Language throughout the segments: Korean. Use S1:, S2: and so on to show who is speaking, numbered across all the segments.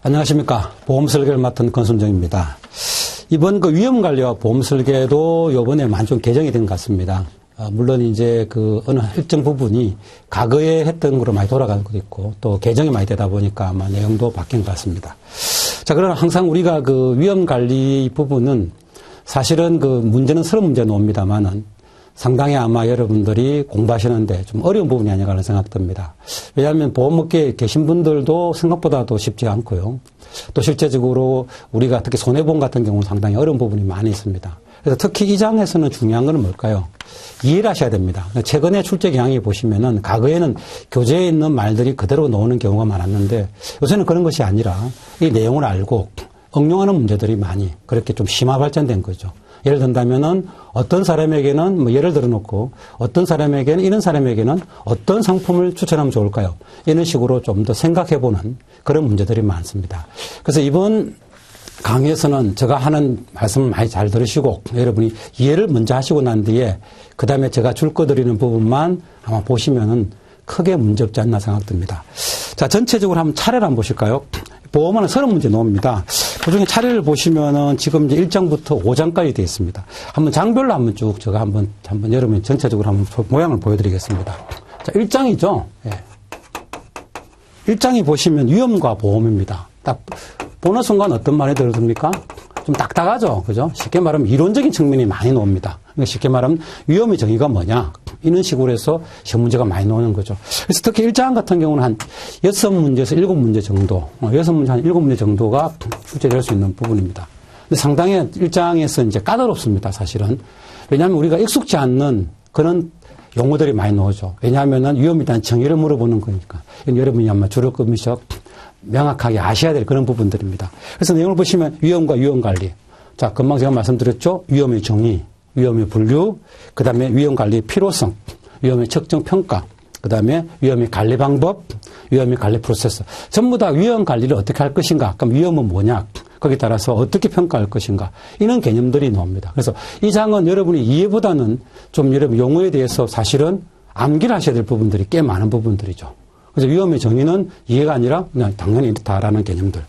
S1: 안녕하십니까. 보험 설계를 맡은 권순정입니다. 이번 위험 관리와 보험 설계도 요번에 많이 좀 개정이 된 것 같습니다. 물론 이제 어느 일정 부분이 과거에 했던 거로 많이 돌아가고 있고 또 개정이 많이 되다 보니까 아마 내용도 바뀐 것 같습니다. 자, 그러나 항상 우리가 위험 관리 부분은 사실은 문제는 서로 문제 놓습니다만은 상당히 아마 여러분들이 공부하시는데 좀 어려운 부분이 아닌가 하는 생각 듭니다. 왜냐하면 보험업계에 계신 분들도 생각보다도 쉽지 않고요. 또 실제적으로 우리가 특히 손해보험 같은 경우는 상당히 어려운 부분이 많이 있습니다. 그래서 특히 이 장에서는 중요한 건 뭘까요? 이해를 하셔야 됩니다. 최근에 출제 경향이 보시면은 과거에는 교재에 있는 말들이 그대로 나오는 경우가 많았는데 요새는 그런 것이 아니라 이 내용을 알고 응용하는 문제들이 많이 그렇게 좀 심화 발전된 거죠. 예를 든다면은 어떤 사람에게는 예를 들어 놓고 어떤 사람에게는 이런 사람에게는 어떤 상품을 추천하면 좋을까요? 이런 식으로 좀 더 생각해 보는 그런 문제들이 많습니다. 그래서 이번 강의에서는 제가 하는 말씀을 많이 잘 들으시고 여러분이 이해를 먼저 하시고 난 뒤에 그 다음에 제가 줄거드리는 부분만 아마 보시면은 크게 문제 없지 않나 생각됩니다. 자, 전체적으로 한번 차례를 한번 보실까요? 보험은 서른 문제 나옵니다. 그 중에 차례를 보시면은 지금 이제 1장부터 5장까지 되어 있습니다. 한번 장별로 한번 쭉 제가 한번 여러분이 전체적으로 한번 모양을 보여드리겠습니다. 자, 1장이죠. 예. 1장이 보시면 위험과 보험입니다. 딱 보는 순간 어떤 말이 들어듭니까? 좀 딱딱하죠. 그죠? 쉽게 말하면 이론적인 측면이 많이 나옵니다. 그러니까 쉽게 말하면 위험의 정의가 뭐냐? 이런 식으로 해서 시험 문제가 많이 나오는 거죠. 그래서 특히 1장 같은 경우는 한 6문제에서 7문제 정도, 6문제 한 7문제 정도가 출제될 수 있는 부분입니다. 근데 상당히 1장에서 이제 까다롭습니다, 사실은. 왜냐하면 우리가 익숙지 않는 그런 용어들이 많이 나오죠. 왜냐하면은 위험에 대한 정의를 물어보는 거니까. 여러분이 아마 주력급이셔 명확하게 아셔야 될 그런 부분들입니다. 그래서 내용을 보시면 위험과 위험 관리. 자, 금방 제가 말씀드렸죠. 위험의 정의, 위험의 분류, 그 다음에 위험 관리의 필요성, 위험의 측정 평가, 그 다음에 위험의 관리 방법, 위험의 관리 프로세스. 전부 다 위험 관리를 어떻게 할 것인가? 그럼 위험은 뭐냐? 거기에 따라서 어떻게 평가할 것인가? 이런 개념들이 나옵니다. 그래서 이 장은 여러분이 이해보다는 좀 여러분 용어에 대해서 사실은 암기를 하셔야 될 부분들이 꽤 많은 부분들이죠. 그래서 위험의 정의는 이해가 아니라 그냥 당연히 이렇다라는 개념들.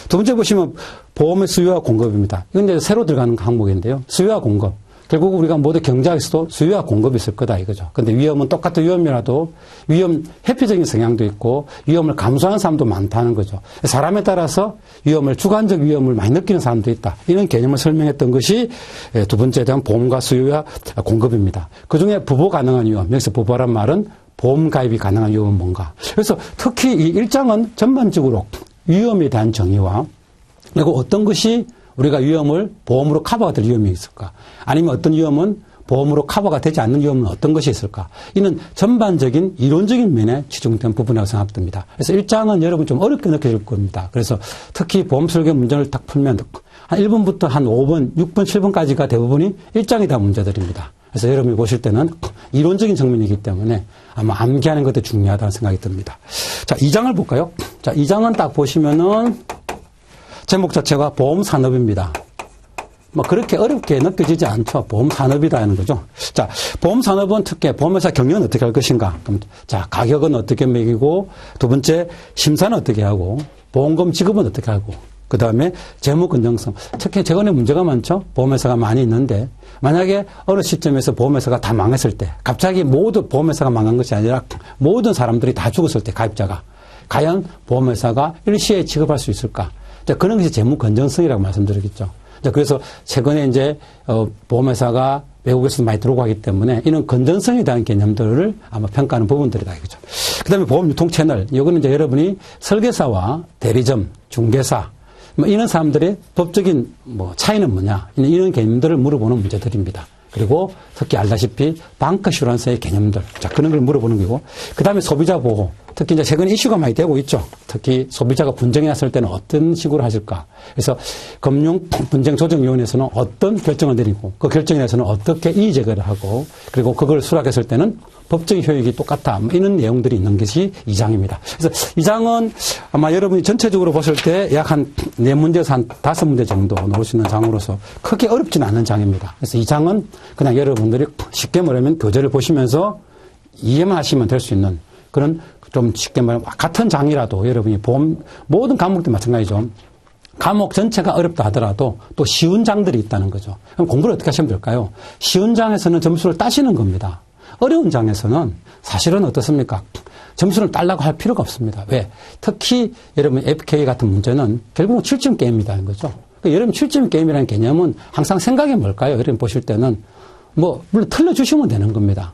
S1: 두 번째 보시면 보험의 수요와 공급입니다. 이건 이제 새로 들어가는 항목인데요. 수요와 공급. 결국 우리가 모두 경제학에서도 수요와 공급이 있을 거다 이거죠. 근데 위험은 똑같은 위험이라도 위험 회피적인 성향도 있고 위험을 감수하는 사람도 많다는 거죠. 사람에 따라서 위험을 주관적 위험을 많이 느끼는 사람도 있다. 이런 개념을 설명했던 것이 두 번째에 대한 보험과 수요와 공급입니다. 그중에 부보 가능한 위험. 여기서 부보란 말은 보험 가입이 가능한 위험은 뭔가. 그래서 특히 이 1장은 전반적으로 위험에 대한 정의와 그리고 어떤 것이 우리가 위험을 보험으로 커버가 될 위험이 있을까? 아니면 어떤 위험은 보험으로 커버가 되지 않는 위험은 어떤 것이 있을까? 이는 전반적인 이론적인 면에 치중된 부분이라고 생각됩니다. 그래서 1장은 여러분 좀 어렵게 느껴질 겁니다. 그래서 특히 보험 설계 문제를 딱 풀면 한 1번부터 한 5번, 6번, 7번까지가 대부분이 1장이 다 문제들입니다. 그래서 여러분이 보실 때는 이론적인 측면이기 때문에 아마 암기하는 것도 중요하다는 생각이 듭니다. 자, 2장을 볼까요? 자, 2장은 딱 보시면은 제목 자체가 보험 산업입니다. 그렇게 어렵게 느껴지지 않죠. 보험 산업이다 하는 거죠. 자, 보험 산업은 특히 보험회사 경영은 어떻게 할 것인가? 그럼 자, 가격은 어떻게 매기고, 두 번째 심사는 어떻게 하고, 보험금 지급은 어떻게 하고, 그 다음에 재무 건전성. 특히 최근에 문제가 많죠. 보험회사가 많이 있는데 만약에 어느 시점에서 보험회사가 다 망했을 때, 갑자기 모두 보험회사가 망한 것이 아니라 모든 사람들이 다 죽었을 때 가입자가 과연 보험회사가 일시에 지급할 수 있을까? 그런 것이 재무 건전성이라고 말씀드리겠죠. 그래서 최근에 이제 보험회사가 외국에서 많이 들어오기 때문에 이런 건전성에 대한 개념들을 아마 평가하는 부분들이다 이거죠. 그다음에 보험 유통 채널. 이거는 이제 여러분이 설계사와 대리점, 중개사 이런 사람들의 법적인 차이는 뭐냐 이런 개념들을 물어보는 문제들입니다. 그리고 특히 알다시피 방크슈런스의 개념들. 자, 그런 걸 물어보는 거고. 그 다음에 소비자 보호. 특히 이제 최근에 이슈가 많이 되고 있죠. 특히 소비자가 분쟁이 났을 때는 어떤 식으로 하실까. 그래서 금융분쟁조정위원회에서는 어떤 결정을 내리고 그 결정에 대해서는 어떻게 이의 제기를 하고 그리고 그걸 수락했을 때는 법적인 효력이 똑같다. 이런 내용들이 있는 것이 2장입니다. 그래서 2장은 아마 여러분이 전체적으로 보실 때 약 한 4문제에서 한 5문제 정도 나올 수 있는 장으로서 크게 어렵지는 않은 장입니다. 그래서 2장은 그냥 여러분들이 쉽게 말하면 교재를 보시면서 이해만 하시면 될 수 있는 그런 좀 쉽게 말하면 같은 장이라도 여러분이 모든 과목들 마찬가지죠. 과목 전체가 어렵다 하더라도 또 쉬운 장들이 있다는 거죠. 그럼 공부를 어떻게 하시면 될까요? 쉬운 장에서는 점수를 따시는 겁니다. 어려운 장에서는 사실은 어떻습니까? 점수를 따려고 할 필요가 없습니다. 왜? 특히 여러분 FK 같은 문제는 결국은 7점 게임이라는 거죠. 여러분 7점 게임이라는 개념은 항상 생각이 뭘까요? 여러분 보실 때는 물론 틀려주시면 되는 겁니다.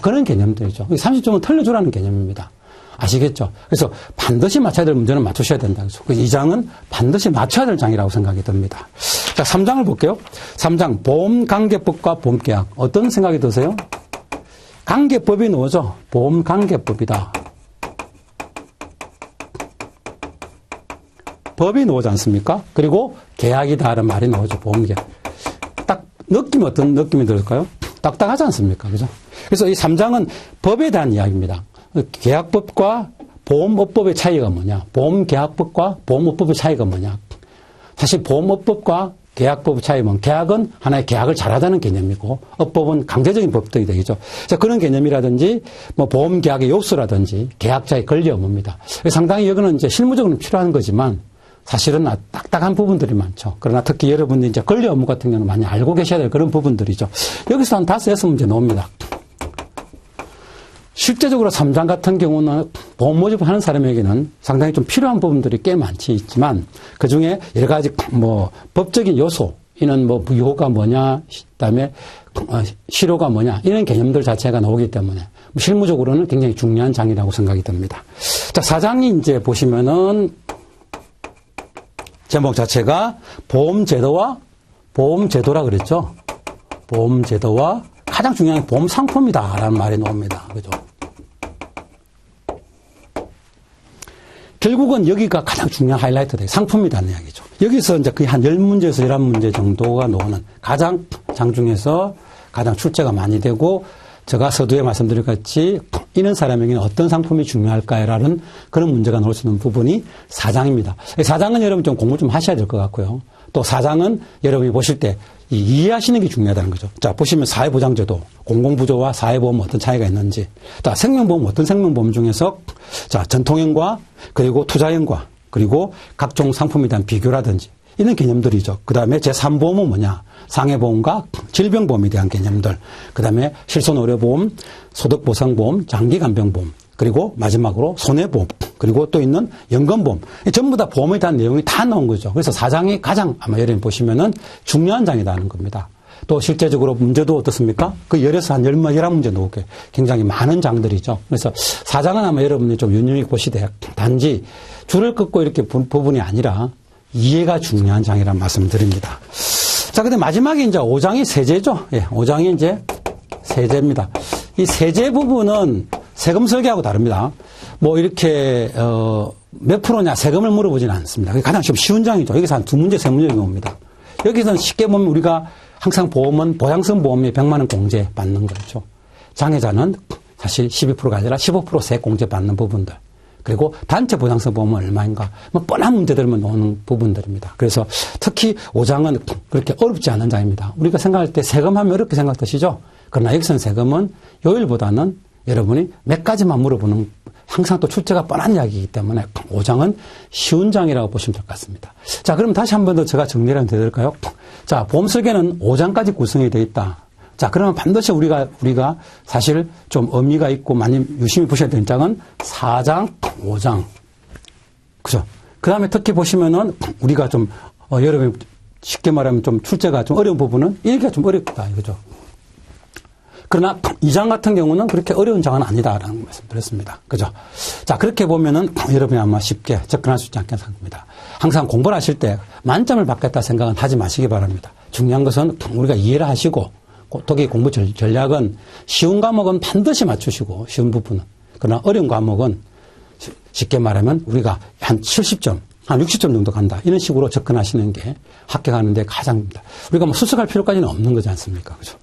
S1: 그런 개념들이죠. 30점은 틀려주라는 개념입니다. 아시겠죠? 그래서 반드시 맞춰야 될 문제는 맞추셔야 된다. 그래서 이 장은 반드시 맞춰야 될 장이라고 생각이 듭니다. 자, 3장을 볼게요. 3장, 보험관계법과 보험계약. 어떤 생각이 드세요? 관계법이 나오죠? 보험관계법이다. 법이 나오지 않습니까? 그리고 계약이다라는 말이 나오죠. 보험계약. 딱 느낌이 어떤 느낌이 들을까요? 딱딱하지 않습니까? 그죠? 그래서 이 3장은 법에 대한 이야기입니다. 계약법과 보험업법의 차이가 뭐냐? 보험계약법과 보험업법의 차이가 뭐냐? 사실 보험업법과 계약법의 차이는 계약은 하나의 계약을 잘하자는 개념이고 업법은 강제적인 법들이 되겠죠. 자, 그런 개념이라든지 보험계약의 요소라든지 계약자의 권리 의무입니다. 상당히 여기는 이제 실무적으로 필요한 거지만 사실은 딱딱한 부분들이 많죠. 그러나 특히 여러분이 이제 권리 의무 같은 경우는 많이 알고 계셔야 될 그런 부분들이죠. 여기서 한 5-6문제 나옵니다. 실제적으로 3장 같은 경우는 보험 모집을 하는 사람에게는 상당히 좀 필요한 부분들이 꽤 많지 있지만 그 중에 여러 가지 법적인 요소, 이는 유효가 뭐냐, 그다음에 실효가 뭐냐, 이런 개념들 자체가 나오기 때문에 실무적으로는 굉장히 중요한 장이라고 생각이 듭니다. 자, 4장이 이제 보시면은 제목 자체가 보험제도와 보험제도라 그랬죠. 보험제도와 가장 중요한 게 보험상품이다라는 말이 나옵니다. 그죠? 결국은 여기가 가장 중요한 하이라이트다. 상품이라는 이야기죠. 여기서 이제 거의 한 10문제에서 11문제 정도가 나오는 가장 장중에서 가장 출제가 많이 되고 제가 서두에 말씀드린 것 같이 이런 사람에게는 어떤 상품이 중요할까라는 그런 문제가 나올 수 있는 부분이 4장입니다. 4장은 여러분 좀 공부 좀 하셔야 될 것 같고요. 또 4장은 여러분이 보실 때 이해하시는 게 중요하다는 거죠. 자, 보시면 사회보장제도, 공공부조와 사회보험 어떤 차이가 있는지, 자, 생명보험 어떤 생명보험 중에서 자, 전통형과 그리고 투자형과 그리고 각종 상품에 대한 비교라든지 이런 개념들이죠. 그 다음에 제3보험은 뭐냐? 상해보험과 질병보험에 대한 개념들, 그 다음에 실손의료보험, 소득보상보험, 장기간병보험, 그리고 마지막으로 손해보험, 그리고 또 있는 연금보험. 전부 다 보험에 대한 내용이 다 나온 거죠. 그래서 4장이 가장 아마 여러분 보시면은 중요한 장이라는 겁니다. 또 실제적으로 문제도 어떻습니까? 그 10에서 한 11문제 나오게 굉장히 많은 장들이죠. 그래서 4장은 아마 여러분이 좀 유념히 보시되 단지 줄을 긋고 이렇게 본 부분이 아니라 이해가 중요한 장이라는 말씀을 드립니다. 자, 근데 마지막에 이제 5장이 세제죠. 예, 5장이 이제 세제입니다. 이 세제 부분은 세금 설계하고 다릅니다. 이렇게, 몇 프로냐 세금을 물어보지는 않습니다. 그게 가장 좀 쉬운 장이죠. 여기서 한 2문제, 3문제 나옵니다. 여기서는 쉽게 보면 우리가 항상 보험은 보장성 보험에 100만원 공제 받는 거죠. 장애자는 사실 12%가 아니라 15% 세액 공제 받는 부분들. 그리고 단체 보장성 보험은 얼마인가. 뻔한 문제들만 나오는 부분들입니다. 그래서 특히 5장은 그렇게 어렵지 않은 장입니다. 우리가 생각할 때 세금하면 어렵게 생각하시죠? 그러나 여기서는 세금은 요일보다는 여러분이 몇 가지만 물어보는 항상 또 출제가 뻔한 이야기이기 때문에 5장은 쉬운 장이라고 보시면 될 것 같습니다. 자, 그럼 다시 한 번 더 제가 정리를 한번 드릴까요? 자, 보험 설계는 5장까지 구성이 되어 있다. 자, 그러면 반드시 우리가 사실 좀 의미가 있고 많이 유심히 보셔야 되는 장은 4장, 5장. 그죠? 그 다음에 특히 보시면은 우리가 좀, 여러분 쉽게 말하면 좀 출제가 좀 어려운 부분은 읽기가 좀 어렵다. 이거죠. 그러나 2장 같은 경우는 그렇게 어려운 장은 아니다라는 말씀 드렸습니다. 그죠? 자, 그렇게 보면은 여러분이 아마 쉽게 접근할 수 있지 않겠나 생각합니다. 항상 공부를 하실 때 만점을 받겠다 생각은 하지 마시기 바랍니다. 중요한 것은 우리가 이해를 하시고 특히 공부 전략은 쉬운 과목은 반드시 맞추시고 쉬운 부분은. 그러나 어려운 과목은 쉽게 말하면 우리가 한 70점, 한 60점 정도 간다. 이런 식으로 접근하시는 게 합격하는 데 가장입니다. 우리가 수습할 필요까지는 없는 거지 않습니까? 그죠?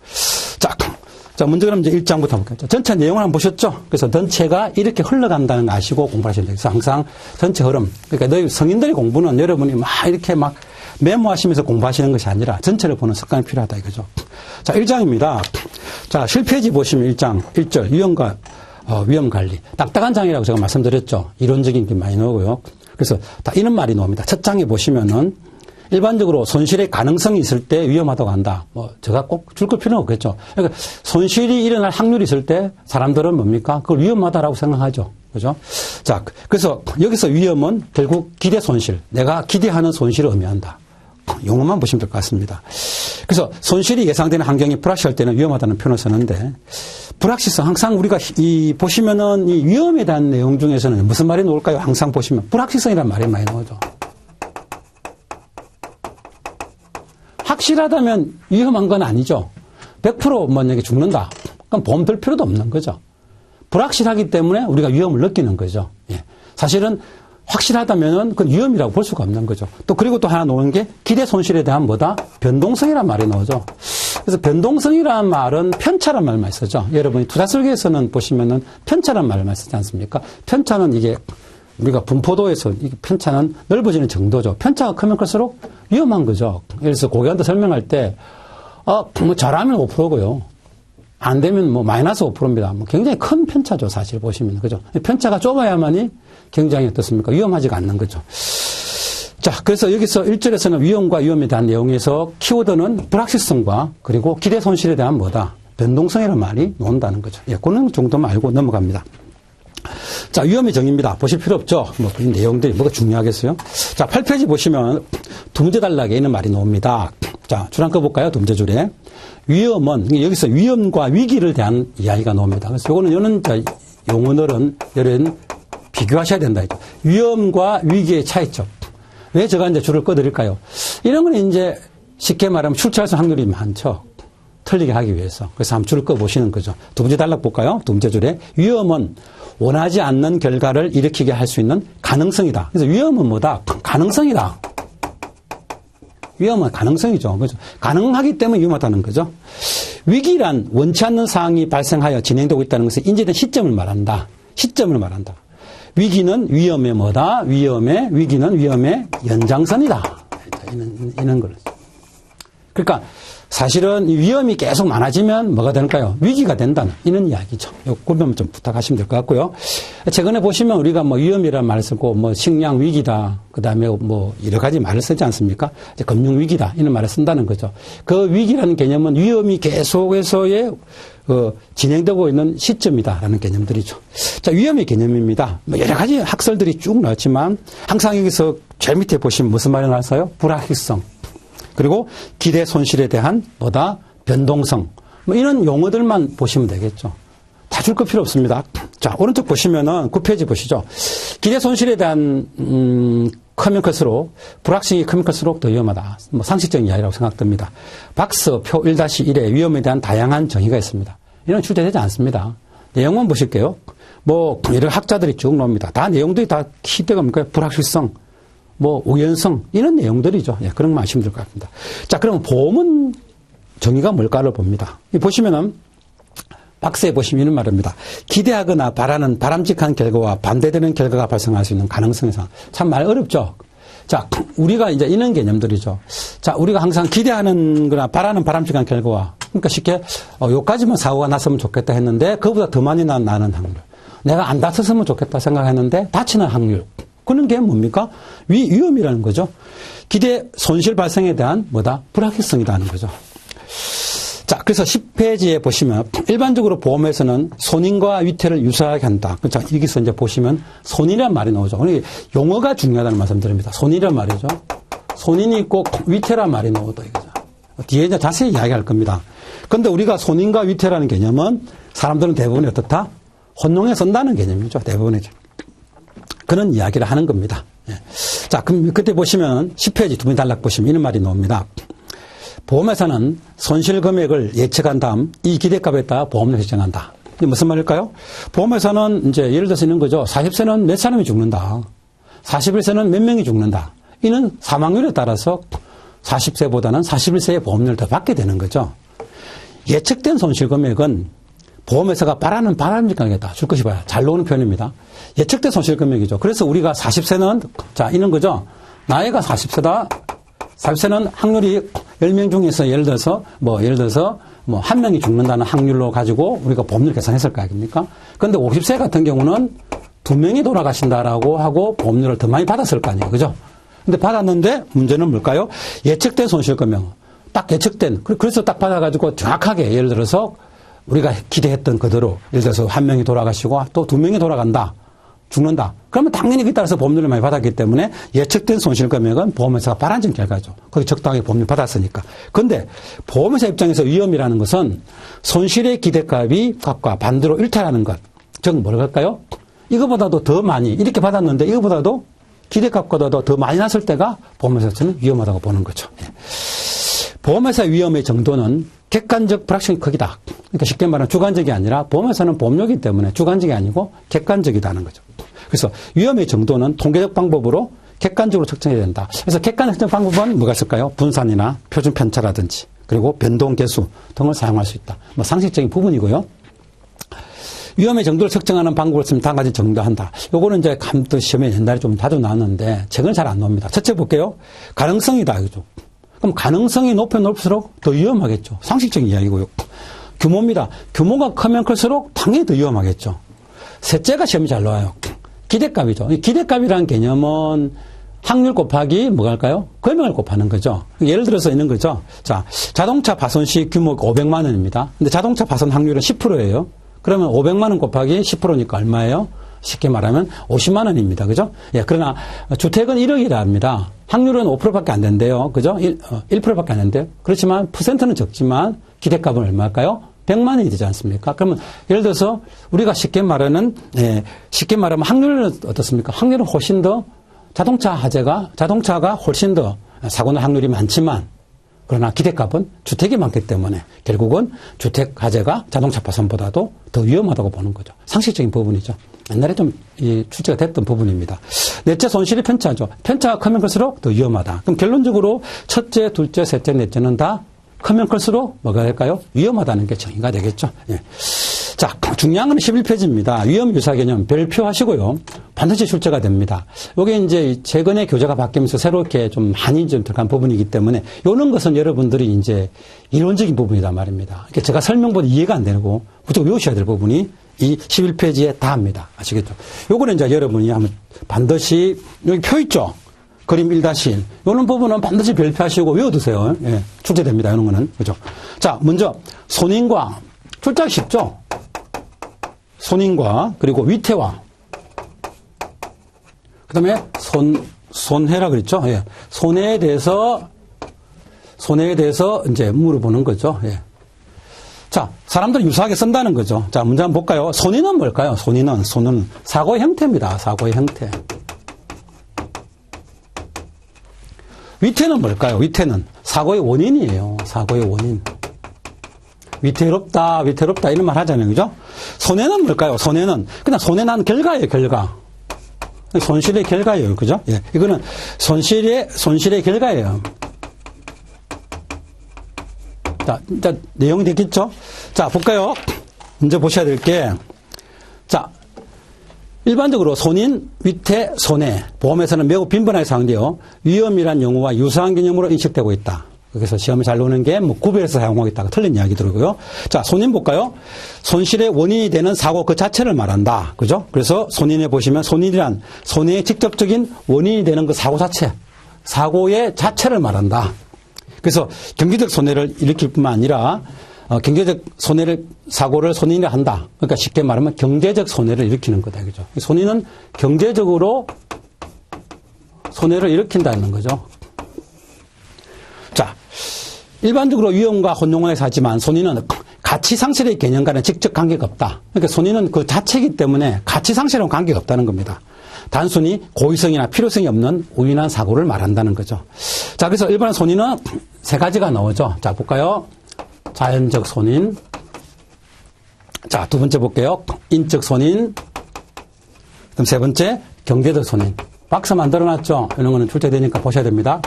S1: 자, 먼저 그럼 이제 1장부터 볼게요. 전체 내용을 한번 보셨죠? 그래서 전체가 이렇게 흘러간다는 거 아시고 공부하셔야 돼요. 그래서 항상 전체 흐름. 그러니까 너희 성인들의 공부는 여러분이 이렇게 메모하시면서 공부하시는 것이 아니라 전체를 보는 습관이 필요하다 이거죠. 자, 1장입니다. 자, 실페이지 보시면 1장 1절 유형과 위험 관리. 딱딱한 장이라고 제가 말씀드렸죠. 이론적인 게 많이 나오고요. 그래서 다 이런 말이 나옵니다. 첫 장에 보시면은 일반적으로 손실의 가능성이 있을 때 위험하다고 한다. 제가 꼭 줄 걸 필요는 없겠죠. 그러니까 손실이 일어날 확률이 있을 때 사람들은 뭡니까? 그걸 위험하다라고 생각하죠. 그죠? 자, 그래서 여기서 위험은 결국 기대 손실. 내가 기대하는 손실을 의미한다. 용어만 보시면 될 것 같습니다. 그래서 손실이 예상되는 환경이 불확실할 때는 위험하다는 표현을 쓰는데, 불확실성, 항상 우리가 보시면은 이 위험에 대한 내용 중에서는 무슨 말이 나올까요? 항상 보시면 불확실성이라는 말이 많이 나오죠. 확실하다면 위험한 건 아니죠. 100% 만약에 죽는다. 그럼 보험 들 필요도 없는 거죠. 불확실하기 때문에 우리가 위험을 느끼는 거죠. 예. 사실은 확실하다면은 그건 위험이라고 볼 수가 없는 거죠. 또 그리고 또 하나 나오는 게 기대 손실에 대한 뭐다? 변동성이라는 말이 나오죠. 그래서 변동성이라는 말은 편차란 말을 많이 쓰죠. 여러분이 투자 설계에서는 보시면은 편차란 말을 많이 쓰지 않습니까? 편차는 이게 우리가 분포도에서 이 편차는 넓어지는 정도죠. 편차가 크면 클수록 위험한 거죠. 그래서 고객한테 설명할 때, 잘하면 5%고요. 안 되면 마이너스 5%입니다. 굉장히 큰 편차죠, 사실 보시면. 그죠? 편차가 좁아야만이 굉장히 어떻습니까? 위험하지가 않는 거죠. 자, 그래서 여기서 1절에서는 위험과 위험에 대한 내용에서 키워드는 불확실성과 그리고 기대 손실에 대한 뭐다? 변동성이라는 말이 나온다는 거죠. 예, 그런 정도만 알고 넘어갑니다. 자, 위험의 정의입니다. 보실 필요 없죠? 이 내용들이 뭐가 중요하겠어요? 자, 8페이지 보시면 두 문제 단락에 있는 말이 나옵니다. 자, 줄 한꺼 볼까요? 두 문제 줄에. 위험은, 여기서 위험과 위기를 대한 이야기가 나옵니다. 그래서 요거는 용어들은 여러분 비교하셔야 된다. 위험과 위기의 차이점. 왜 제가 이제 줄을 꺼드릴까요? 이런 건 이제 쉽게 말하면 출처할 확률이 많죠. 틀리게 하기 위해서. 그래서 한번 줄을 꺼보시는 거죠. 두 번째 단락 볼까요? 두 번째 줄에. 위험은 원하지 않는 결과를 일으키게 할 수 있는 가능성이다. 그래서 위험은 뭐다? 가능성이다. 위험은 가능성이죠. 그렇죠? 가능하기 때문에 위험하다는 거죠. 위기란 원치 않는 상황이 발생하여 진행되고 있다는 것을 인지된 시점을 말한다. 시점을 말한다. 위기는 위험의 뭐다? 위기는 위험의 연장선이다. 이런 걸. 그러니까 사실은 위험이 계속 많아지면 뭐가 될까요? 위기가 된다는 이런 이야기죠. 그러면 좀 부탁하시면 될 것 같고요. 최근에 보시면 우리가 위험이라는 말을 쓰고 식량 위기다. 그다음에 여러 가지 말을 쓰지 않습니까? 이제 금융 위기다. 이런 말을 쓴다는 거죠. 그 위기라는 개념은 위험이 계속해서의 진행되고 있는 시점이다라는 개념들이죠. 자, 위험의 개념입니다. 여러 가지 학설들이 쭉 나왔지만 항상 여기서 제일 밑에 보시면 무슨 말이 나왔어요? 불확실성. 그리고 기대 손실에 대한 변동성. 이런 용어들만 보시면 되겠죠. 다 줄 거 필요 없습니다. 자, 오른쪽 보시면은 9페이지 보시죠. 기대 손실에 대한, 크면 클수록, 불확실성이 크면 클수록 더 위험하다. 상식적인 이야기라고 생각됩니다. 박스 표 1-1에 위험에 대한 다양한 정의가 있습니다. 이런 출제되지 않습니다. 내용만 보실게요. 여러 학자들이 쭉 나옵니다. 다 내용들이 다 키대가 뭡니까? 불확실성. 우연성, 이런 내용들이죠. 예, 그런 거 아시면 될 것 같습니다. 자, 그럼 보험은 정의가 뭘까를 봅니다. 보시면은, 박스에 보시면 이런 말입니다. 기대하거나 바라는 바람직한 결과와 반대되는 결과가 발생할 수 있는 가능성에서 참 말 어렵죠. 자, 우리가 이제 이런 개념들이죠. 자, 우리가 항상 기대하는 거나 바라는 바람직한 결과와, 그러니까 쉽게, 요까지만 사고가 났으면 좋겠다 했는데, 그보다 더 많이 나는 확률. 내가 안 다쳤으면 좋겠다 생각했는데, 다치는 확률. 그런 게 뭡니까? 위험이라는 거죠. 기대 손실 발생에 대한 불확실성이라는 거죠. 자, 그래서 10페이지에 보시면 일반적으로 보험에서는 손인과 위태를 유사하게 한다. 그렇죠? 여기서 이제 보시면 손이란 말이 나오죠. 용어가 중요하다는 말씀드립니다. 손이란 말이죠. 손인이 있고 위태란 말이 나오다 이거죠. 뒤에 이제 자세히 이야기할 겁니다. 그런데 우리가 손인과 위태라는 개념은 사람들은 대부분 어떻다? 혼용해 쓴다는 개념이죠. 대부분이죠. 그런 이야기를 하는 겁니다. 예. 자, 그럼 그때 보시면 10페이지 두 번 단락 보시면 이런 말이 나옵니다. 보험회사는 손실 금액을 예측한 다음 이 기대값에 따라 보험료를 결정한다. 이게 무슨 말일까요? 보험회사는 이제 예를 들어서 있는 거죠. 40세는 몇 사람이 죽는다. 41세는 몇 명이 죽는다. 이는 사망률에 따라서 40세보다는 41세의 보험료를 더 받게 되는 거죠. 예측된 손실 금액은 보험회사가 바라는 바람직하겠다. 줄 것이 봐야 잘 나오는 표현입니다. 예측된 손실 금액이죠. 그래서 우리가 40세는, 자, 이런 거죠. 나이가 40세다. 40세는 확률이 10명 중에서 예를 들어서 뭐, 한 명이 죽는다는 확률로 가지고 우리가 보험료를 계산했을 거 아닙니까? 근데 50세 같은 경우는 2명이 돌아가신다라고 하고 보험료를 더 많이 받았을 거 아니에요. 그죠? 근데 받았는데 문제는 뭘까요? 예측된 손실금액. 딱 예측된, 그래서 딱 받아가지고 정확하게 예를 들어서 우리가 기대했던 그대로 예를 들어서 한 명이 돌아가시고 또 2명이 돌아간다. 죽는다. 그러면 당연히 그에 따라서 보험료를 많이 받았기 때문에 예측된 손실금액은 보험회사가 바란진 결과죠. 거기 적당하게 보험료 받았으니까. 그런데 보험회사 입장에서 위험이라는 것은 손실의 기대값이 값과 반대로 일탈하는 것. 즉 뭐랄까요? 이거보다도 더 많이 이렇게 받았는데 이거보다도 기대값보다도 더 많이 났을 때가 보험회사에서는 위험하다고 보는 거죠. 보험회사 위험의 정도는 객관적 불확실성이 크기다. 그러니까 쉽게 말하면 주관적이 아니라 보험회사는 보험료이기 때문에 주관적이 아니고 객관적이다는 거죠. 그래서 위험의 정도는 통계적 방법으로 객관적으로 측정해야 된다. 그래서 객관 측정 방법은 뭐가 있을까요? 분산이나 표준 편차라든지 그리고 변동 계수 등을 사용할 수 있다. 뭐 상식적인 부분이고요. 위험의 정도를 측정하는 방법을 쓰면 다음 가지 정도한다. 요거는 이제 감도 시험에 옛날에 좀 자주 나왔는데 최근에 잘 안 나옵니다. 첫째 볼게요. 가능성이다. 이거죠. 그럼 가능성이 높으면 높을수록 더 위험하겠죠. 상식적인 이야기고요. 규모입니다. 규모가 크면 클수록 당연히 더 위험하겠죠. 셋째가 시험이 잘 나와요. 기대값이죠. 기대값이라는 개념은 확률 곱하기 뭐가 할까요? 금액을 곱하는 거죠. 예를 들어서 있는 거죠. 자, 자동차 파손 시 규모가 500만 원입니다. 근데 자동차 파손 확률은 10%예요. 그러면 500만 원 곱하기 10%니까 얼마예요? 쉽게 말하면 50만 원입니다. 그죠? 예, 그러나 주택은 1억이라 합니다. 확률은 5%밖에 안 된대요. 그죠? 1%밖에 안 된대요. 그렇지만 퍼센트는 적지만 기대값은 얼마일까요? 100만 원이 되지 않습니까? 그러면 예를 들어서 우리가 쉽게 말하면 확률은 어떻습니까? 확률은 훨씬 더 자동차가 훨씬 더 사고 날 확률이 많지만 그러나 기대값은 주택이 많기 때문에 결국은 주택 화재가 자동차 파손보다도 더 위험하다고 보는 거죠. 상식적인 부분이죠. 옛날에 좀 출제가 됐던 부분입니다. 넷째 손실이 편차죠. 편차가 크면 클수록 더 위험하다. 그럼 결론적으로 첫째, 둘째, 셋째, 넷째는 다 크면 클수록 뭐가 될까요? 위험하다는 게 정의가 되겠죠. 예. 자, 중요한 건 11페이지입니다. 위험 유사 개념 별표하시고요. 반드시 출제가 됩니다. 이게 이제 최근에 교재가 바뀌면서 새롭게 좀 많이 좀 들어간 부분이기 때문에 이런 것은 여러분들이 이제 이론적인 부분이란 말입니다. 그러니까 제가 설명보다 이해가 안 되고 무조건 외우셔야 될 부분이 이 11페이지에 다 합니다. 아시겠죠? 요거는 이제 여러분이 한번 반드시 여기 표 있죠? 그림 1-1. 이런 부분은 반드시 별표하시고 외워두세요. 예, 출제됩니다. 이런 거는. 그죠? 자, 먼저 손인과 출제하기 쉽죠? 손인과 그리고 위태와 그 다음에 손해라 그랬죠? 예. 손해에 대해서 이제 물어보는 거죠. 예. 자, 사람들은 유사하게 쓴다는 거죠. 자, 문제 한번 볼까요? 손인은 뭘까요? 손은 사고의 형태입니다. 사고의 형태. 위태는 뭘까요? 위태는 사고의 원인이에요. 사고의 원인. 위태롭다 이런 말 하잖아요. 그죠? 손해는 뭘까요? 손해는 그냥 손해난 결과예요. 결과. 손실의 결과예요. 그죠? 예. 이거는 손실의 결과예요. 자, 일단 내용이 되겠죠? 자, 볼까요? 먼저 보셔야 될 게, 자, 일반적으로 손인, 위태, 손해. 보험에서는 매우 빈번하게 사용되어 위험이란 용어와 유사한 개념으로 인식되고 있다. 그래서 시험에 잘 나오는 게 뭐 구별해서 사용하겠다가 틀린 이야기더라고요. 자, 손인 볼까요? 손실의 원인이 되는 사고 그 자체를 말한다. 그죠? 그래서 손인에 보시면 손인이란 손해의 직접적인 원인이 되는 그 사고 자체, 사고의 자체를 말한다. 그래서 경제적 손해를 일으킬 뿐만 아니라 경제적 사고를 손인이라 한다. 그러니까 쉽게 말하면 경제적 손해를 일으키는 거다. 그죠? 손인은 경제적으로 손해를 일으킨다는 거죠. 자, 일반적으로 위험과 혼용을 하지만 손인은 가치 상실의 개념과는 직접 관계가 없다. 그러니까 손인은 그 자체이기 때문에 가치 상실하고는 관계가 없다는 겁니다. 단순히 고의성이나 필요성이 없는 우연한 사고를 말한다는 거죠. 자, 그래서 일반 손인은 세 가지가 나오죠. 자, 볼까요? 자연적 손인. 자, 두 번째 볼게요. 인적 손인. 그럼 세 번째, 경제적 손인. 박스 만들어놨죠? 이런 거는 출제되니까 보셔야 됩니다.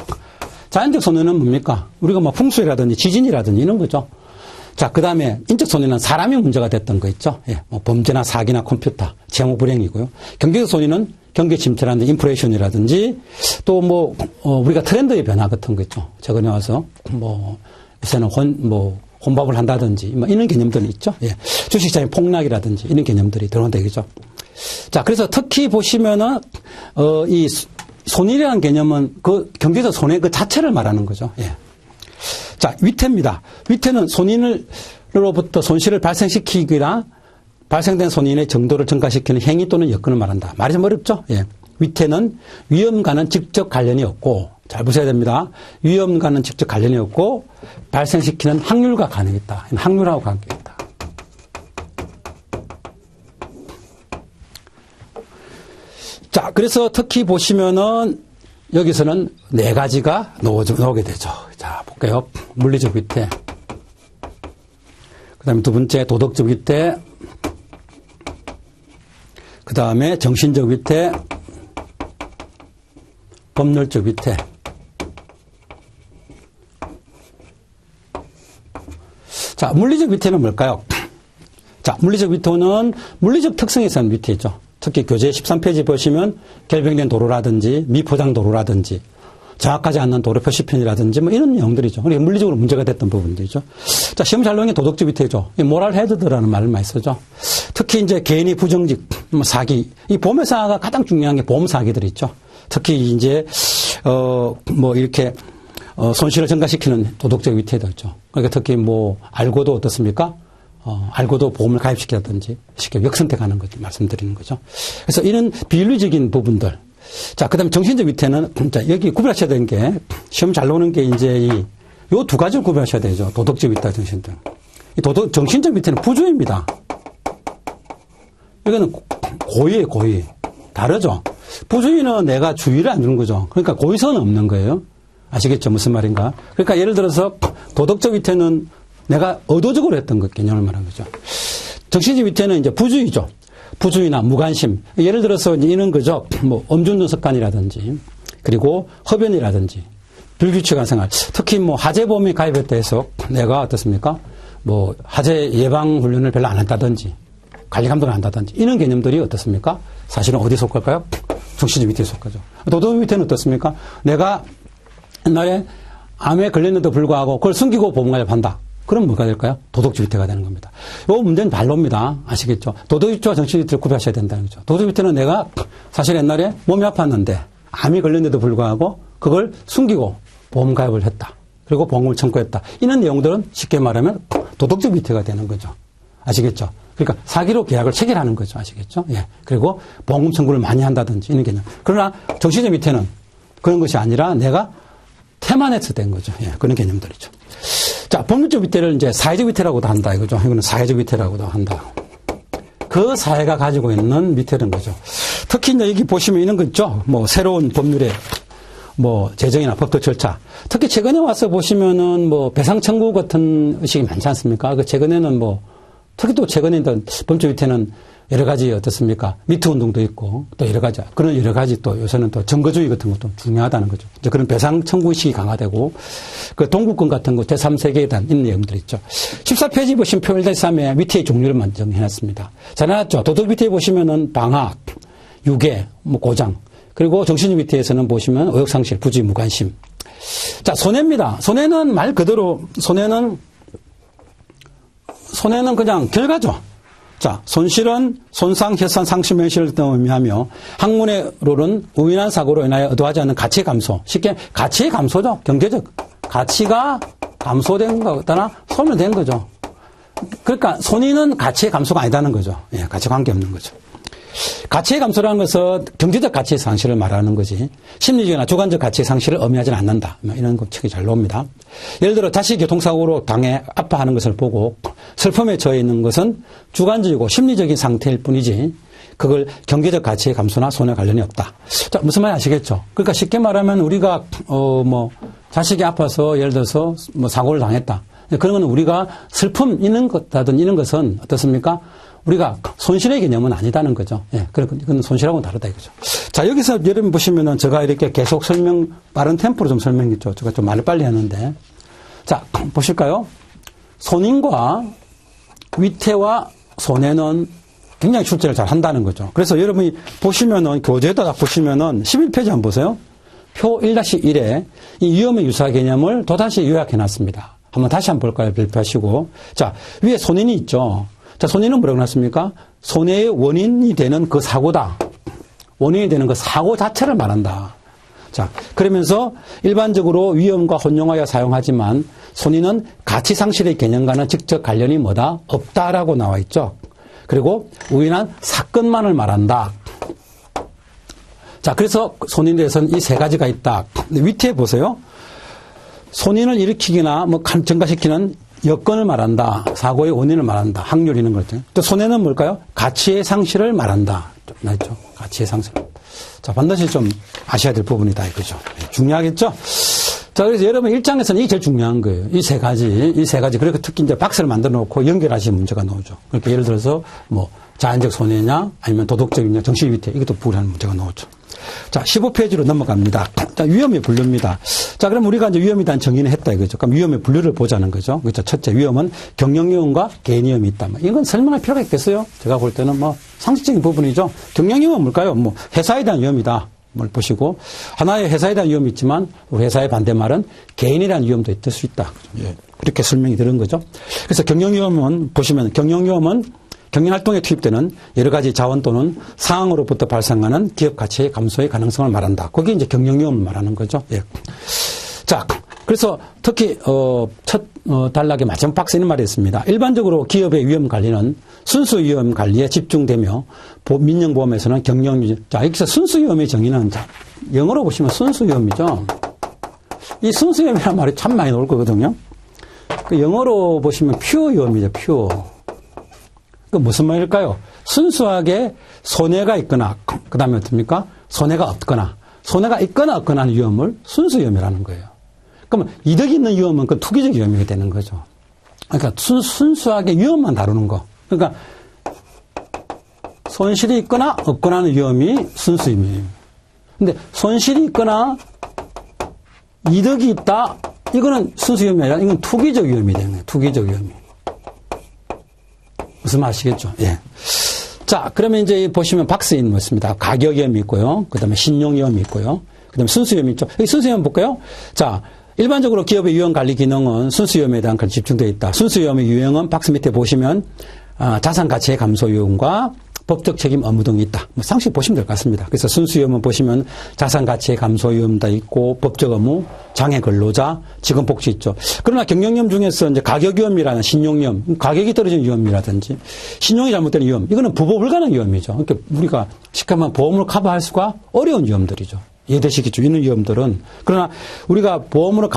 S1: 자연적 손해는 뭡니까? 우리가 뭐 풍수라든지 지진이라든지 이런 거죠. 자, 그 다음에 인적 손해는 사람이 문제가 됐던 거 있죠. 예, 뭐 범죄나 사기나 컴퓨터, 재무 불행이고요. 경제적 손해는 경기 침체라든지 인플레이션이라든지 또 뭐 우리가 트렌드의 변화 같은 거 있죠. 최근에 와서 뭐 요새는 혼밥을 한다든지, 뭐 이런 개념들이 있죠. 예. 주식시장의 폭락이라든지 이런 개념들이 들어온다 이거죠. 자, 그래서 특히 보시면은, 이 손해라는 개념은 그 경제적 손해 그 자체를 말하는 거죠. 예. 자, 위태입니다. 위태는 손인으로부터 손실을 발생시키거나 발생된 손인의 정도를 증가시키는 행위 또는 여건을 말한다. 말이 좀 어렵죠? 예. 위태는 위험과는 직접 관련이 없고, 잘 보셔야 됩니다. 위험과는 직접 관련이 없고, 발생시키는 확률과 관련이 있다. 확률하고 관계가 있다. 자, 그래서 특히 보시면은, 여기서는 네 가지가 나오게 되죠. 자, 볼게요. 물리적 위태. 그 다음에 두 번째, 도덕적 위태. 그 다음에 정신적 위태. 법률적 위태. 자, 물리적 위태는 뭘까요? 자, 물리적 위태는 물리적 특성에서는 위태죠. 특히 교재 13페이지 보시면 결병된 도로라든지 미포장 도로라든지 정확하지 않는 도로 표시편이라든지 뭐 이런 내용들이죠. 그러니까 물리적으로 문제가 됐던 부분들이죠. 자, 시험 잘 나오는 게 도덕적 위태죠. 모랄 헤드드라는 말을 많이 쓰죠. 특히 이제 개인이 부정직, 뭐 사기, 이 보험회사가 가장 중요한 게 보험 사기들이 있죠. 특히 이제 뭐 이렇게 손실을 증가시키는 도덕적 위태도 있죠. 그러니까 특히 뭐 알고도 어떻습니까? 알고도 보험을 가입시키다든지 쉽게 역선택하는 거죠. 말씀드리는 거죠. 그래서 이런 비윤리적인 부분들. 자, 그 다음에 정신적 위태는, 자, 여기 구별하셔야 되는 게, 시험 잘 나오는 게 이제 요 두 가지를 구별하셔야 되죠. 도덕적 위태와 정신적. 정신적 위태는 부주의입니다. 이거는 고의예요, 고의. 다르죠? 부주의는 내가 주의를 안 주는 거죠. 그러니까 고의성은 없는 거예요. 아시겠죠? 무슨 말인가? 그러니까 예를 들어서 도덕적 위태는 내가 의도적으로 했던 것 개념을 말하는 거죠. 정신적 위태는 이제 부주의죠. 부주의나 무관심. 예를 들어서 이런 거죠. 뭐 음주운전 습관이라든지 그리고 흡연이라든지 불규칙한 생활. 특히 뭐 하재보험에 가입했다 해서 내가 어떻습니까? 뭐 하재 예방 훈련을 별로 안 한다든지 관리 감독을 안 한다든지 이런 개념들이 어떻습니까? 사실은 어디에 속할까요? 정신적 위태에 속하죠. 도덕적 위태는 어떻습니까? 내가 옛날에 암에 걸렸는데도 불구하고 그걸 숨기고 보험 가입한다. 그럼 뭐가 될까요? 도덕적 위태가 되는 겁니다. 이 문제는 반로입니다. 아시겠죠? 도덕적 위태와 정신적 위태를 구별하셔야 된다는 거죠. 도덕적 위태는 내가 사실 옛날에 몸이 아팠는데 암이 걸렸는데도 불구하고 그걸 숨기고 보험 가입을 했다. 그리고 보험을 청구했다. 이런 내용들은 쉽게 말하면 도덕적 위태가 되는 거죠. 아시겠죠? 그러니까 사기로 계약을 체결하는 거죠. 아시겠죠? 예. 그리고 보험 청구를 많이 한다든지 이런 개념. 그러나 정신적 위태는 그런 것이 아니라 내가 태만해서 된 거죠. 예. 그런 개념들이죠. 자, 법률적 위태를 이제 사회적 위태라고도 한다. 이거죠. 이거는 사회적 위태라고도 한다. 그 사회가 가지고 있는 위태라는 거죠. 특히 이제 여기 보시면 이런 거 있죠. 뭐 새로운 법률의 뭐 제정이나 법적 절차. 특히 최근에 와서 보시면은 뭐 배상 청구 같은 의식이 많지 않습니까? 그 최근에는 뭐 특히 또 최근에 법적 위태는 여러 가지 어떻습니까? 미투 운동도 있고 또 여러 가지 그런 여러 가지 또 요새는 또 증거주의 같은 것도 중요하다는 거죠. 이제 그런 배상 청구 의식이 강화되고 그 동구권 같은 거 제3세계에 대한 이런 내용들이 있죠. 14페이지 보시면 표 1-3에 위태의 종류를 만정해놨습니다. 잘 나왔죠. 도덕 위태 보시면은 방학, 유괴, 뭐 고장 그리고 정신적 위태에서는 보시면 의욕상실, 부주의, 무관심. 자, 손해입니다. 손해는 말 그대로 손해는 그냥 결과죠. 자, 손실은 손상, 훼손, 상실, 명실을 의미하며 학문의 우연한 사고로 인하여 의도하지 않는 가치의 감소. 쉽게 가치의 감소죠. 경제적 가치가 감소된 거거나 소멸된 거죠. 그러니까 손해는 가치의 감소가 아니다는 거죠. 예, 가치 관계없는 거죠. 가치의 감소라는 것은 경제적 가치의 상실을 말하는 거지 심리적이나 주관적 가치의 상실을 의미하지는 않는다. 이런 것 책이 잘 나옵니다. 예를 들어 자식이 교통사고로 당해 아파하는 것을 보고 슬픔에 처해 있는 것은 주관적이고 심리적인 상태일 뿐이지 그걸 경제적 가치의 감소나 손해 관련이 없다. 자, 무슨 말인지 아시겠죠? 그러니까 쉽게 말하면 우리가 뭐 자식이 아파서 예를 들어서 뭐 사고를 당했다. 그런 건 우리가 슬픔 있는 것다든 이런 것은 어떻습니까? 우리가 손실의 개념은 아니다는 거죠. 예, 그건 손실하고는 다르다 이거죠. 자, 여기서 여러분 보시면은 제가 이렇게 계속 빠른 템포로 좀 설명했죠. 제가 좀 말을 빨리 하는데. 자, 보실까요? 손인과 위태와 손해는 굉장히 출제를 잘 한다는 거죠. 그래서 여러분이 보시면은, 교재에다가 보시면은 11페이지 한번 보세요. 표 1-1에 이 위험의 유사 개념을 또다시 요약해 놨습니다. 한번 다시 한번 볼까요? 별표하시고. 자, 위에 손해인이 있죠. 자, 손해는 뭐라고 놨습니까? 손해의 원인이 되는 그 사고다. 원인이 되는 그 사고 자체를 말한다. 자, 그러면서 일반적으로 위험과 혼용하여 사용하지만 손해는 가치 상실의 개념과는 직접 관련이 뭐다? 없다라고 나와 있죠. 그리고 우연한 사건만을 말한다. 자, 그래서 손해에 대해서는 이 세 가지가 있다. 밑에 보세요. 손해를 일으키거나 뭐 증가시키는 여건을 말한다. 사고의 원인을 말한다. 확률 이런 거죠. 또 손해는 뭘까요? 가치의 상실을 말한다. 나있죠? 가치의 상실. 자, 반드시 좀 아셔야 될 부분이다. 이거죠. 중요하겠죠? 자, 그래서 여러분 일장에서는 이게 제일 중요한 거예요. 이 세 가지. 그리고 특히 이제 박스를 만들어 놓고 연결하시는 문제가 나오죠. 그러니까 예를 들어서 뭐 자연적 손해냐, 아니면 도덕적이냐, 정신의 위태, 이것도 부분하는 문제가 나오죠. 자, 15페이지로 넘어갑니다. 자, 위험의 분류입니다. 자, 그럼 우리가 이제 위험에 대한 정의는 했다 이거죠. 그럼 위험의 분류를 보자는 거죠. 그렇죠. 첫째, 위험은 경영위험과 개인위험이 있다. 이건 설명할 필요가 있겠어요? 제가 볼 때는 뭐 상식적인 부분이죠. 경영위험은 뭘까요? 뭐 회사에 대한 위험이다. 뭘 보시고 하나의 회사에 대한 위험이 있지만 우리 회사의 반대말은 개인에 대한 위험도 있을 수 있다. 예. 그렇게 설명이 되는 거죠. 그래서 경영위험은 보시면 경영위험은 경영활동에 투입되는 여러 가지 자원 또는 상황으로부터 발생하는 기업 가치의 감소의 가능성을 말한다. 그게 이제 경영위험을 말하는 거죠. 예. 자, 그래서 특히 첫 단락의 마지막 박스에 있는 말이 있습니다. 일반적으로 기업의 위험 관리는 순수 위험 관리에 집중되며 민영보험에서는 경영위험. 자, 여기서 순수 위험의 정의는 영어로 보시면 순수 위험이죠. 이 순수 위험이라는 말이 참 많이 나올 거거든요. 그 영어로 보시면 퓨어 위험이죠. 퓨어. 그 무슨 말일까요? 순수하게 손해가 있거나, 그 다음에 어떻습니까? 손해가 없거나, 손해가 있거나 없거나 하는 위험을 순수 위험이라는 거예요. 그러면 이득이 있는 위험은 그 투기적 위험이 되는 거죠. 그러니까 순수하게 위험만 다루는 거. 그러니까 손실이 있거나 없거나 하는 위험이 순수 위험이에요. 근데 손실이 있거나 이득이 있다, 이거는 순수 위험이 아니라 이건 투기적 위험이 되는 거예요. 투기적 위험이. 무슨 말 아시겠죠? 예. 자, 그러면 이제 보시면 박스에 있는 거 있습니다. 가격위험이 있고요. 그 다음에 신용위험이 있고요. 그 다음에 순수위험이 있죠. 여기 순수위험 볼까요? 자, 일반적으로 기업의 위험 관리 기능은 순수위험에 대한 걸 집중되어 있다. 순수위험의 유형은 박스 밑에 보시면 자산 가치의 감소 위험과 법적 책임 의무 등이 있다. 뭐 상식 보시면 될 것 같습니다. 그래서 순수위험은 보시면 자산 가치의 감소 위험도 있고 법적 의무, 장애 근로자, 직원 복지 있죠. 그러나 경영위험 중에서 이제 가격위험이라는 신용위험, 가격이 떨어진 위험이라든지 신용이 잘못된 위험, 이거는 부보 불가능 위험이죠. 그러니까 우리가 쉽게 말하면 보험으로 커버할 수가 어려운 위험들이죠. 이해되시겠죠? 이런 위험들은. 그러나 우리가 보험으로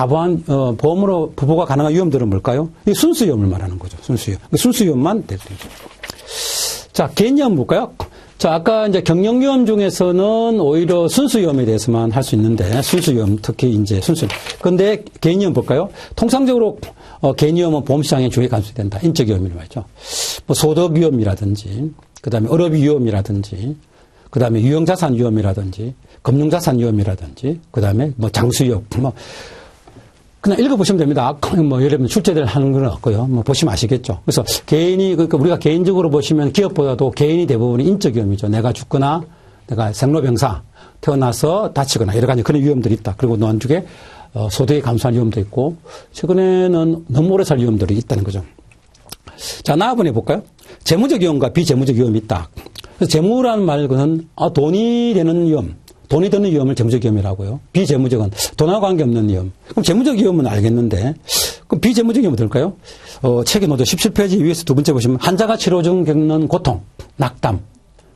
S1: 보험으로 부보가 가능한 위험들은 뭘까요? 이 순수위험을 말하는 거죠. 순수위험. 순수위험만 대표죠. 자, 개인위험 볼까요? 자, 아까 이제 경영위험 중에서는 오히려 순수위험에 대해서만 할 수 있는데, 순수위험, 특히 이제 순수위험. 근데 개인위험 볼까요? 통상적으로, 개인위험은 보험시장에 주의 감소된다. 인적위험이라고 하죠. 뭐 소득위험이라든지, 그 다음에 어업위험이라든지, 그 다음에 유형자산 위험이라든지, 금융자산 위험이라든지, 그 다음에 뭐 장수위험, 뭐, 그냥 읽어보시면 됩니다. 뭐, 여러분 출제를 하는 건 없고요. 뭐, 보시면 아시겠죠. 그래서 개인이, 그러니까 우리가 개인적으로 보시면 기업보다도 개인이 대부분이 인적 위험이죠. 내가 죽거나, 내가 생로병사, 태어나서 다치거나, 여러 가지 그런 위험들이 있다. 그리고 나중에, 소득이 감소한 위험도 있고, 최근에는 너무 오래 살 위험들이 있다는 거죠. 자, 나아번에 볼까요? 재무적 위험과 비재무적 위험이 있다. 그래서 재무라는 말은, 돈이 되는 위험. 돈이 드는 위험을 재무적 위험이라고요. 비재무적은 돈하고 관계없는 위험. 그럼 재무적 위험은 알겠는데 그럼 비재무적 위험은 될까요? 책에 놓죠. 17페이지 위에서 두 번째 보시면 환자가 치료 중 겪는 고통, 낙담,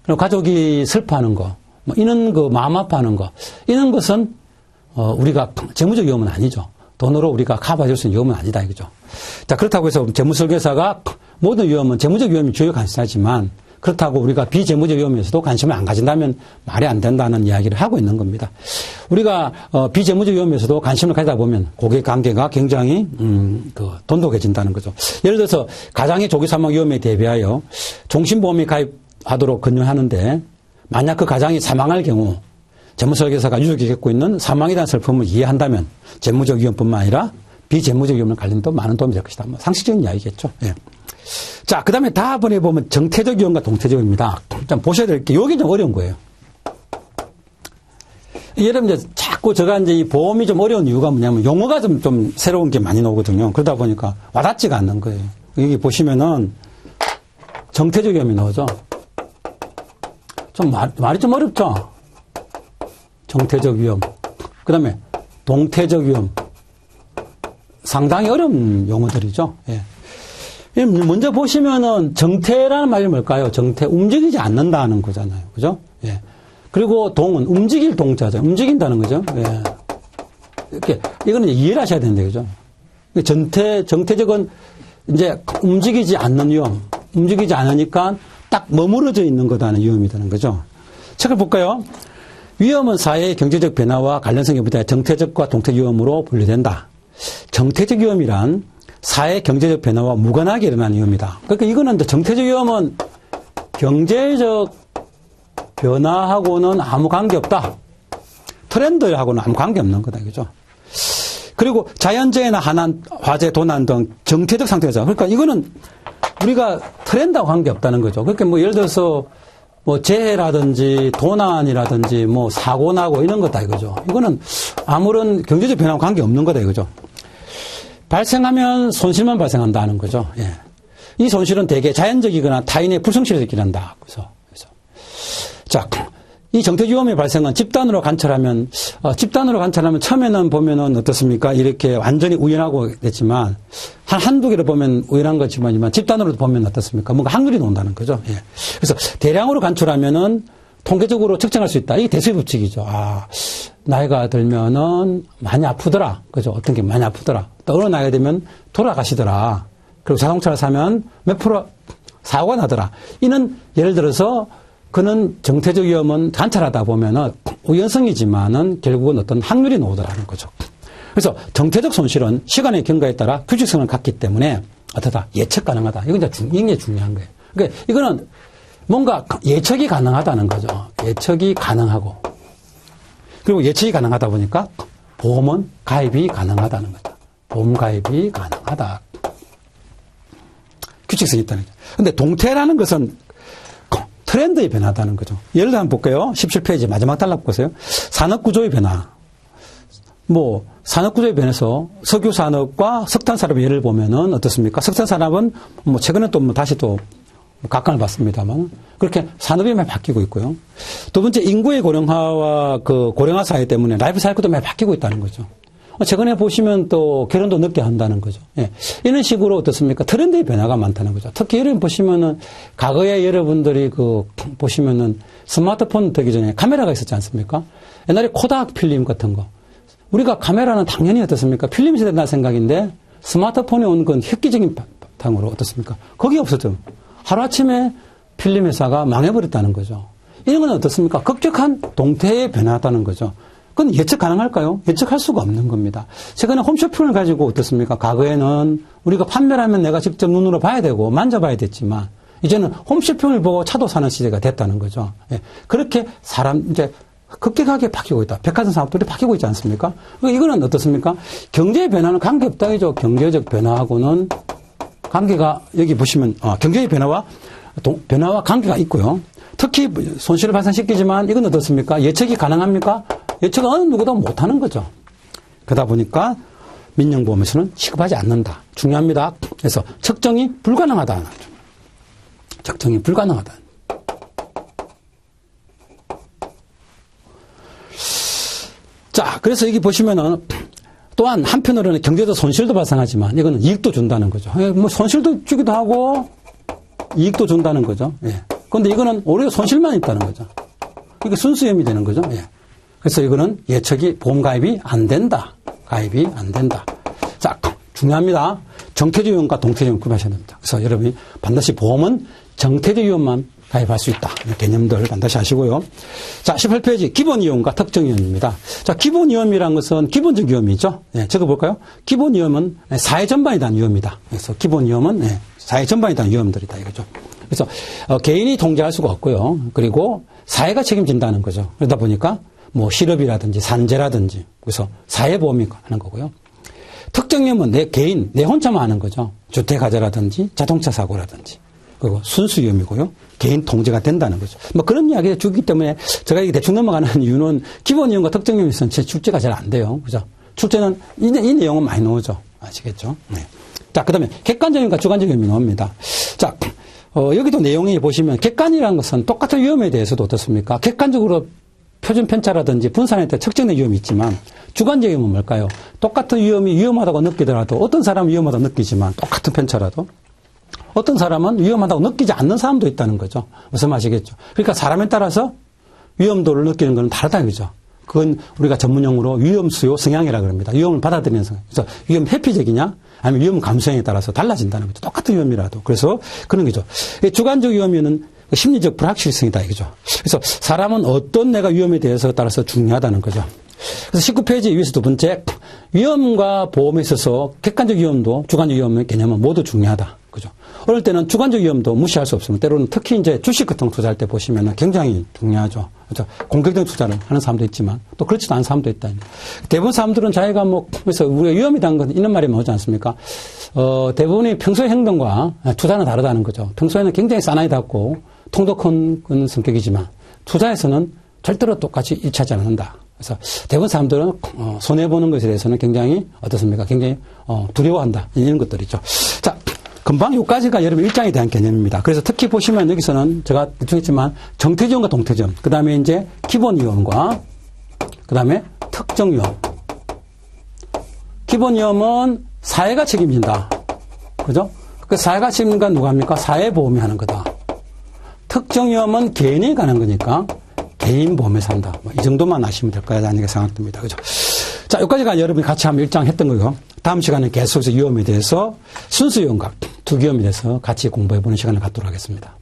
S1: 그리고 가족이 슬퍼하는 거, 뭐 이런 거 마음 아파하는 거, 이런 것은 우리가 재무적 위험은 아니죠. 돈으로 우리가 커버해줄 수 있는 위험은 아니다 이거죠. 자, 그렇다고 해서 재무설계사가 모든 위험은 재무적 위험이 주요 관심사지만 그렇다고 우리가 비재무적 위험에서도 관심을 안 가진다면 말이 안 된다는 이야기를 하고 있는 겁니다. 우리가 비재무적 위험에서도 관심을 가지다 보면 고객 관계가 굉장히 돈독해진다는 거죠. 예를 들어서 가장의 조기 사망 위험에 대비하여 종신보험에 가입하도록 권유하는데 만약 그 가장이 사망할 경우 재무설계사가 유족이 겪고 있는 사망에 대한 슬픔을 이해한다면 재무적 위험뿐만 아니라 비재무적 위험을 관련도 많은 도움이 될 것이다. 뭐 상식적인 이야기겠죠. 예. 자, 그 다음에 다음번에 보면 정태적 위험과 동태적 위험입니다. 좀 보셔야 될 게, 요게 좀 어려운 거예요. 여러분 이제 자꾸 제가 이제 이 보험이 좀 어려운 이유가 뭐냐면 용어가 좀 새로운 게 많이 나오거든요. 그러다 보니까 와닿지가 않는 거예요. 여기 보시면은 정태적 위험이 나오죠. 좀 말이 좀 어렵죠. 정태적 위험. 그 다음에 동태적 위험. 상당히 어려운 용어들이죠. 예. 먼저 보시면은 정태라는 말이 뭘까요? 정태, 움직이지 않는다는 거잖아요. 그죠? 예. 그리고 동은 움직일 동자죠. 움직인다는 거죠. 예. 이렇게, 이거는 이해를 하셔야 되는데, 그죠? 정태적은 이제 움직이지 않는 위험. 움직이지 않으니까 딱 머무러져 있는 거다는 위험이 되는 거죠. 책을 볼까요? 위험은 사회의 경제적 변화와 관련성에 비롯해 정태적과 동태적 위험으로 분류된다. 정태적 위험이란 사회 경제적 변화와 무관하게 일어나는 위험이다. 그러니까 이거는 정태적 위험은 경제적 변화하고는 아무 관계없다. 트렌드하고는 아무 관계없는 거다. 그죠? 그리고 자연재해나 한한, 화재, 도난 등 정태적 상태죠. 그러니까 이거는 우리가 트렌드하고 관계없다는 거죠. 그러니까 뭐 예를 들어서 뭐 재해라든지 도난이라든지 뭐 사고 나고 이런 거다 이거죠. 이거는 아무런 경제적 변화와 관계없는 거다 이거죠. 발생하면 손실만 발생한다는 거죠. 예. 이 손실은 대개 자연적이거나 타인의 불성실에서 일어난다. 그래서 자, 이 정태적 위험의 발생은 집단으로 관찰하면 처음에는 보면은 어떻습니까? 이렇게 완전히 우연하고 됐지만 한두 개를 보면 우연한 거지만 집단으로 보면 어떻습니까? 뭔가 확률이 나온다는 거죠. 예. 그래서 대량으로 관찰하면은 통계적으로 측정할 수 있다. 이게 대수의 법칙이죠. 아, 나이가 들면은 많이 아프더라. 그죠? 어떤 게 많이 아프더라. 또 어느 나이가 되면 돌아가시더라. 그리고 자동차를 사면 몇 프로 사고가 나더라. 이는 예를 들어서 그는 정태적 위험은 관찰하다 보면은 우연성이지만은 결국은 어떤 확률이 나오더라는 거죠. 그래서 정태적 손실은 시간의 경과에 따라 규칙성을 갖기 때문에 어떻다 예측 가능하다. 이건 이제 굉장히 중요한 거예요. 그러니까 이거는 뭔가 예측이 가능하다는 거죠. 예측이 가능하고 그리고 예측이 가능하다 보니까 보험은 가입이 가능하다는 거죠. 보험 가입이 가능하다. 규칙성이 있다는 거죠. 근데 동태라는 것은 트렌드의 변화다는 거죠. 예를 들어 한번 볼게요. 17페이지 마지막 단락 보세요. 산업구조의 변화. 뭐 산업구조의 변해서 석유산업과 석탄산업의 예를 보면은 어떻습니까? 석탄산업은 뭐 최근에 또 뭐 다시 또 각광을 받습니다만 그렇게 산업이 많이 바뀌고 있고요. 두 번째 인구의 고령화와 그 고령화 사회 때문에 라이프 사이클도 많이 바뀌고 있다는 거죠. 최근에 보시면 또 결혼도 늦게 한다는 거죠. 예. 이런 식으로 어떻습니까? 트렌드의 변화가 많다는 거죠. 특히 여러분 보시면은 과거에 여러분들이 보시면은 스마트폰 되기 전에 카메라가 있었지 않습니까? 옛날에 코닥 필름 같은 거. 우리가 카메라는 당연히 어떻습니까? 필름이 있어야 된다는 생각인데 스마트폰이 온 건 획기적인 바탕으로 어떻습니까? 거기 없었죠. 하루아침에 필름 회사가 망해버렸다는 거죠. 이런 건 어떻습니까? 급격한 동태의 변화다는 거죠. 그건 예측 가능할까요? 예측할 수가 없는 겁니다. 최근에 홈쇼핑을 가지고 어떻습니까? 과거에는 우리가 판매를 하면 내가 직접 눈으로 봐야 되고 만져봐야 됐지만 이제는 홈쇼핑을 보고 차도 사는 시대가 됐다는 거죠. 예. 그렇게 이제 급격하게 바뀌고 있다. 백화점 산업들이 바뀌고 있지 않습니까? 이거는 어떻습니까? 경제의 변화는 관계없다. 이죠. 경제적 변화하고는 관계가 여기 보시면 경제의 변화와 관계가 있고요. 특히 손실을 발생시키지만 이건 어떻습니까? 예측이 가능합니까? 예측은 어느 누구도 못하는 거죠. 그러다 보니까 민영보험에서는 취급하지 않는다. 중요합니다. 그래서 측정이 불가능하다. 측정이 불가능하다. 자, 그래서 여기 보시면은 또한 한편으로는 경제적 손실도 발생하지만 이거는 이익도 준다는 거죠. 뭐 손실도 주기도 하고 이익도 준다는 거죠. 예. 그런데 이거는 오히려 손실만 있다는 거죠. 이게 순수위험이 되는 거죠. 예. 그래서 이거는 예측이 보험 가입이 안 된다. 가입이 안 된다. 자, 중요합니다. 정태적 위험과 동태적 위험 구분하셔야 됩니다. 그래서 여러분이 반드시 보험은 정태적 위험만 가입할 수 있다. 이 개념들 반드시 아시고요. 자, 18페이지 기본 위험과 특정 위험입니다. 자, 기본 위험이란 것은 기본적 위험이죠. 네, 적어볼까요? 기본 위험은 사회 전반에 대한 위험이다. 그래서 기본 위험은 사회 전반에 대한 위험들이다. 이거죠. 그래서 개인이 통제할 수가 없고요. 그리고 사회가 책임진다는 거죠. 그러다 보니까 뭐 실업이라든지 산재라든지 그래서 사회보험이 하는 거고요. 특정 위험은 내 혼자만 하는 거죠. 주택 화재라든지 자동차 사고라든지. 그리고 순수 위험이고요. 개인 통제가 된다는 거죠. 뭐 그런 이야기를 주기 때문에 제가 이게 대충 넘어가는 이유는 기본 위험과 특정 위험이 있으면 제 출제가 잘 안 돼요. 그죠? 출제는 이 내용은 많이 나오죠. 아시겠죠? 네. 자, 그 다음에 객관적 위험과 주관적 위험이 나옵니다. 자, 여기도 내용이 보시면 객관이라는 것은 똑같은 위험에 대해서도 어떻습니까? 객관적으로 표준 편차라든지 분산에 따라 측정된 위험이 있지만 주관적 위험은 뭘까요? 똑같은 위험이 위험하다고 느끼더라도 어떤 사람은 위험하다고 느끼지만 똑같은 편차라도 어떤 사람은 위험하다고 느끼지 않는 사람도 있다는 거죠. 무슨 말이시겠죠? 그러니까 사람에 따라서 위험도를 느끼는 건 다르다 이거죠. 그건 우리가 전문용어로 위험수요 성향이라고 합니다. 위험을 받아들이는 성향. 그래서 위험 회피적이냐 아니면 위험 감수성에 따라서 달라진다는 거죠. 똑같은 위험이라도. 그래서 그런 거죠. 주관적 위험은 심리적 불확실성이다 이거죠. 그래서 사람은 어떤 내가 위험에 대해서 따라서 중요하다는 거죠. 그래서 19페이지 위에서 두 번째, 위험과 보험에 있어서 객관적 위험도 주관적 위험의 개념은 모두 중요하다. 그죠? 어릴 때는 주관적 위험도 무시할 수 없습니다. 때로는 특히 이제 주식 같은 거 투자할 때 보시면 굉장히 중요하죠. 그죠? 공격적 투자를 하는 사람도 있지만 또 그렇지도 않은 사람도 있다. 대부분 사람들은 자기가 그래서 우리가 위험이라는 건 이런 말이 나오지 않습니까? 대부분이 평소의 행동과 투자는 다르다는 거죠. 평소에는 굉장히 사나이답고 통도 큰 성격이지만 투자에서는 절대로 똑같이 일치하지 않는다. 그래서 대부분 사람들은 손해보는 것에 대해서는 굉장히 어떻습니까? 굉장히 두려워한다. 이런 것들이죠. 자, 금방 여기까지가 여러분 일장에 대한 개념입니다. 그래서 특히 보시면 여기서는 제가 대충 했지만 정태지원과 동태지원, 그 다음에 이제 기본 위험과 그 다음에 특정 위험. 기본 위험은 사회가 책임진다. 그죠? 그 사회가 책임진 누가 합니까? 사회보험이 하는 거다. 특정 위험은 개인이 가는 거니까 개인 보험에서 한다. 이 정도만 아시면 될 거야. 라는 생각됩니다. 그죠? 자, 여기까지가 여러분이 같이 한번 일장 했던 거고요. 다음 시간에 계속해서 위험에 대해서 순수 위험과 투기 위험에 대해서 같이 공부해보는 시간을 갖도록 하겠습니다.